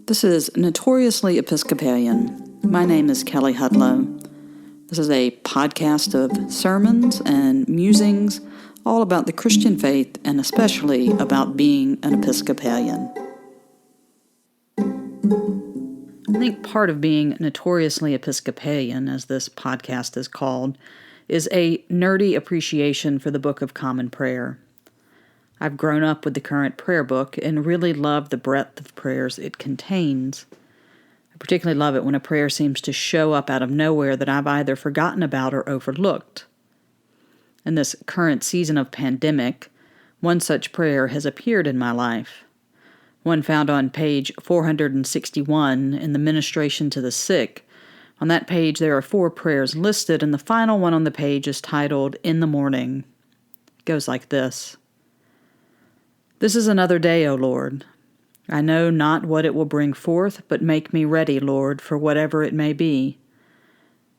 This is Notoriously Episcopalian. My name is Kelly Hudlow. This is a podcast of sermons and musings all about the Christian faith and especially about being an Episcopalian. I think part of being notoriously Episcopalian, as this podcast is called, is a nerdy appreciation for the Book of Common Prayer. I've grown up with the current prayer book and really love the breadth of prayers it contains. I particularly love it when a prayer seems to show up out of nowhere that I've either forgotten about or overlooked. In this current season of pandemic, one such prayer has appeared in my life. One found on page 461 in the Ministration to the Sick. On that page there are 4 prayers listed, and the final one on the page is titled, In the Morning. It goes like this. This is another day, O Lord. I know not what it will bring forth, but make me ready, Lord, for whatever it may be.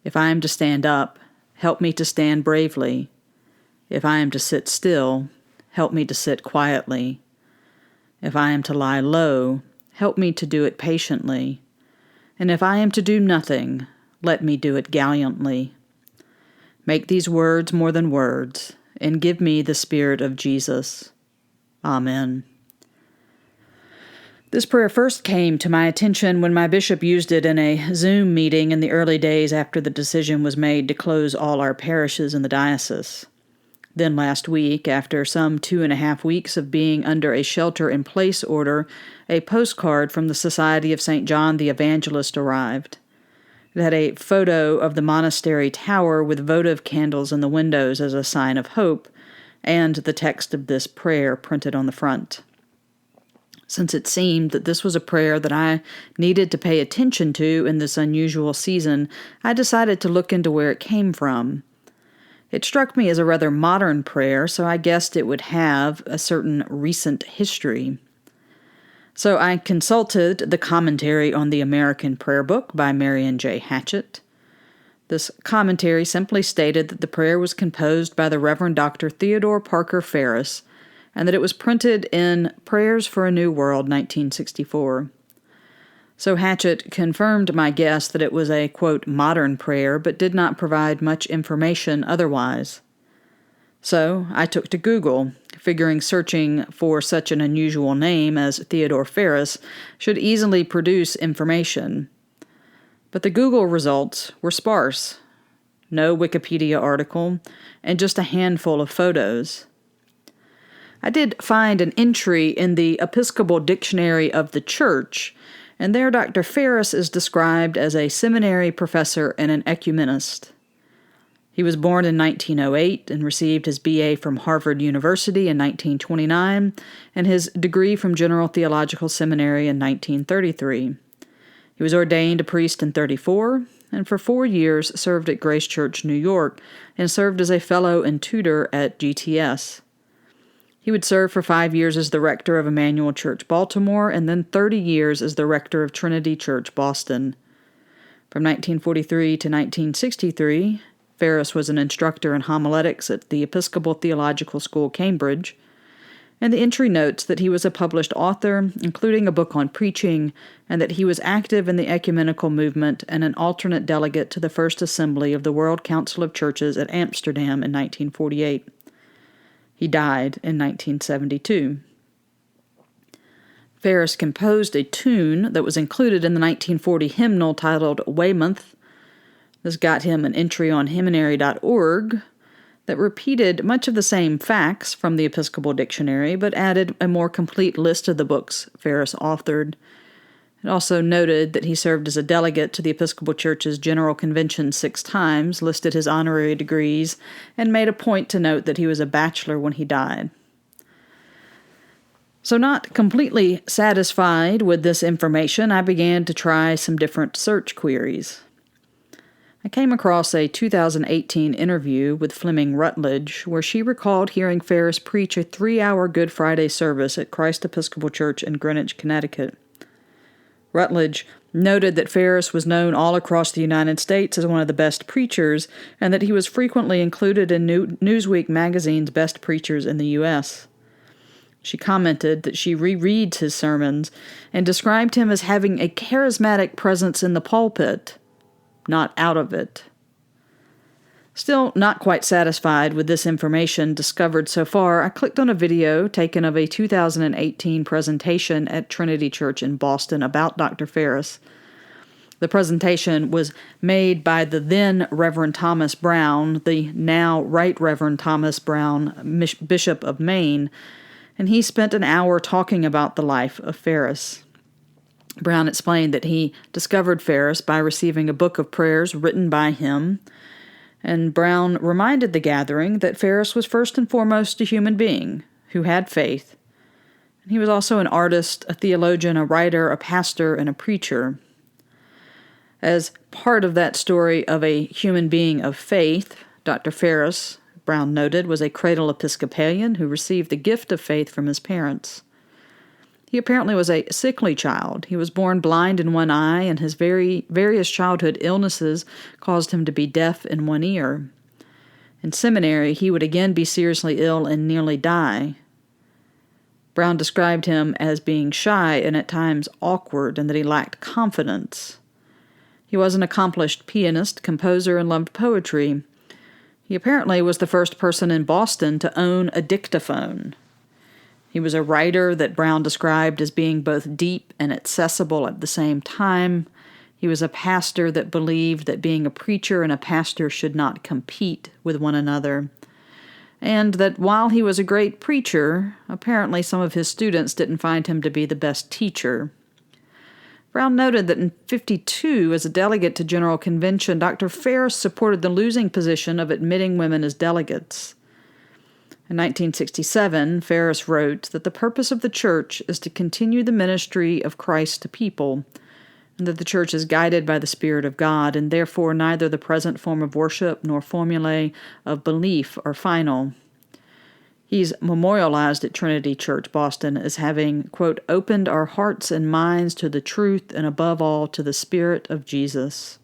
If I am to stand up, help me to stand bravely. If I am to sit still, help me to sit quietly. If I am to lie low, help me to do it patiently. And if I am to do nothing, let me do it gallantly. Make these words more than words, and give me the Spirit of Jesus. Amen. This prayer first came to my attention when my bishop used it in a Zoom meeting in the early days after the decision was made to close all our parishes in the diocese. Then last week, after some 2.5 weeks of being under a shelter-in-place order, a postcard from the Society of St. John the Evangelist arrived. It had a photo of the monastery tower with votive candles in the windows as a sign of hope, and the text of this prayer printed on the front. Since it seemed that this was a prayer that I needed to pay attention to in this unusual season, I decided to look into where it came from. It struck me as a rather modern prayer, so I guessed it would have a certain recent history. So I consulted the commentary on the American Prayer Book by Marion J. Hatchett. This commentary simply stated that the prayer was composed by the Reverend Dr. Theodore Parker Ferris, and that it was printed in Prayers for a New World, 1964. So Hatchett confirmed my guess that it was a, quote, modern prayer, but did not provide much information otherwise. So I took to Google, figuring searching for such an unusual name as Theodore Ferris should easily produce information. But the Google results were sparse. No Wikipedia article, and just a handful of photos. I did find an entry in the Episcopal Dictionary of the Church, and there Dr. Ferris is described as a seminary professor and an ecumenist. He was born in 1908 and received his B.A. from Harvard University in 1929 and his degree from General Theological Seminary in 1933. He was ordained a priest in 1934, and for 4 years served at Grace Church, New York, and served as a fellow and tutor at GTS. He would serve for 5 years as the rector of Emmanuel Church, Baltimore, and then 30 years as the rector of Trinity Church, Boston. From 1943 to 1963, Ferris was an instructor in homiletics at the Episcopal Theological School, Cambridge, and the entry notes that he was a published author, including a book on preaching, and that he was active in the ecumenical movement and an alternate delegate to the First Assembly of the World Council of Churches at Amsterdam in 1948. He died in 1972. Ferris composed a tune that was included in the 1940 hymnal titled Weymouth. This got him an entry on hymnary.org, that repeated much of the same facts from the Episcopal Dictionary, but added a more complete list of the books Ferris authored. It also noted that he served as a delegate to the Episcopal Church's General Convention 6 times, listed his honorary degrees, and made a point to note that he was a bachelor when he died. So not completely satisfied with this information, I began to try some different search queries. I came across a 2018 interview with Fleming Rutledge, where she recalled hearing Ferris preach a 3-hour Good Friday service at Christ Episcopal Church in Greenwich, Connecticut. Rutledge noted that Ferris was known all across the United States as one of the best preachers, and that he was frequently included in Newsweek magazine's Best Preachers in the U.S. She commented that she rereads his sermons and described him as having a charismatic presence in the pulpit, not out of it. Still not quite satisfied with this information discovered so far, I clicked on a video taken of a 2018 presentation at Trinity Church in Boston about Dr. Ferris. The presentation was made by the then Reverend Thomas Brown, the now Right Reverend Thomas Brown, Bishop of Maine, and he spent an hour talking about the life of Ferris. Brown explained that he discovered Ferris by receiving a book of prayers written by him, and Brown reminded the gathering that Ferris was first and foremost a human being who had faith. And he was also an artist, a theologian, a writer, a pastor, and a preacher. As part of that story of a human being of faith, Dr. Ferris, Brown noted, was a cradle Episcopalian who received the gift of faith from his parents. He apparently was a sickly child. He was born blind in one eye, and his various childhood illnesses caused him to be deaf in one ear. In seminary, he would again be seriously ill and nearly die. Brown described him as being shy and at times awkward, and that he lacked confidence. He was an accomplished pianist, composer, and loved poetry. He apparently was the first person in Boston to own a dictaphone. He was a writer that Brown described as being both deep and accessible at the same time. He was a pastor that believed that being a preacher and a pastor should not compete with one another. And that while he was a great preacher, apparently some of his students didn't find him to be the best teacher. Brown noted that in 1952, as a delegate to General Convention, Dr. Ferris supported the losing position of admitting women as delegates. In 1967, Ferris wrote that the purpose of the church is to continue the ministry of Christ to people, and that the church is guided by the Spirit of God, and therefore neither the present form of worship nor formulae of belief are final. He's memorialized at Trinity Church, Boston, as having, quote, opened our hearts and minds to the truth and above all to the Spirit of Jesus.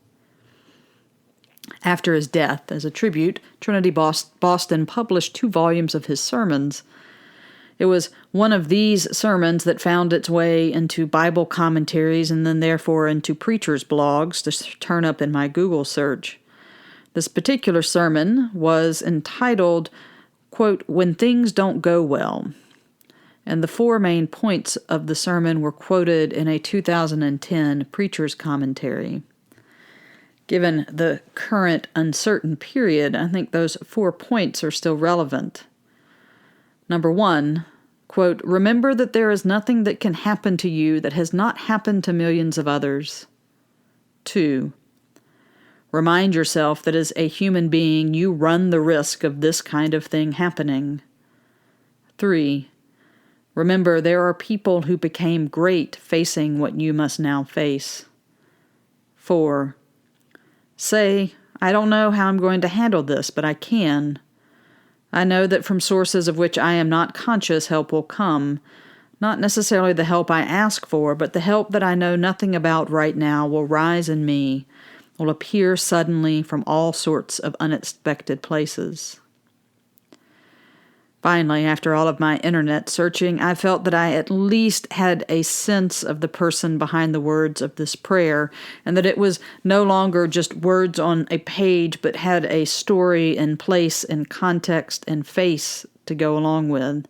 After his death, as a tribute, Trinity Boston published 2 volumes of his sermons. It was one of these sermons that found its way into Bible commentaries and then therefore into preachers' blogs to turn up in my Google search. This particular sermon was entitled, quote, When Things Don't Go Well, and the 4 main points of the sermon were quoted in a 2010 preacher's commentary. Given the current uncertain period, I think those 4 points are still relevant. Number 1, quote, remember that there is nothing that can happen to you that has not happened to millions of others. 2, remind yourself that as a human being, you run the risk of this kind of thing happening. 3, remember there are people who became great facing what you must now face. 4, say, I don't know how I'm going to handle this, but I can. I know that from sources of which I am not conscious, help will come. Not necessarily the help I ask for, but the help that I know nothing about right now will rise in me, will appear suddenly from all sorts of unexpected places. Finally, after all of my internet searching, I felt that I at least had a sense of the person behind the words of this prayer, and that it was no longer just words on a page, but had a story and place and context and face to go along with.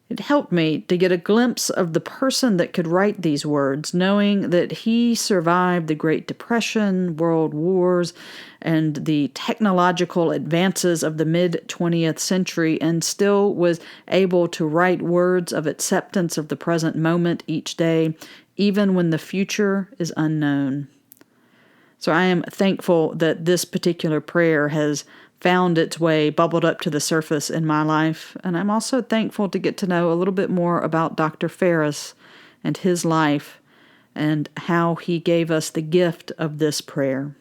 It helped me to get a glimpse of the person that could write these words, knowing that he survived the Great Depression, world wars, and the technological advances of the mid-20th century, and still was able to write words of acceptance of the present moment each day, even when the future is unknown. So I am thankful that this particular prayer has found its way, bubbled up to the surface in my life, and I'm also thankful to get to know a little bit more about Dr. Ferris and his life and how he gave us the gift of this prayer.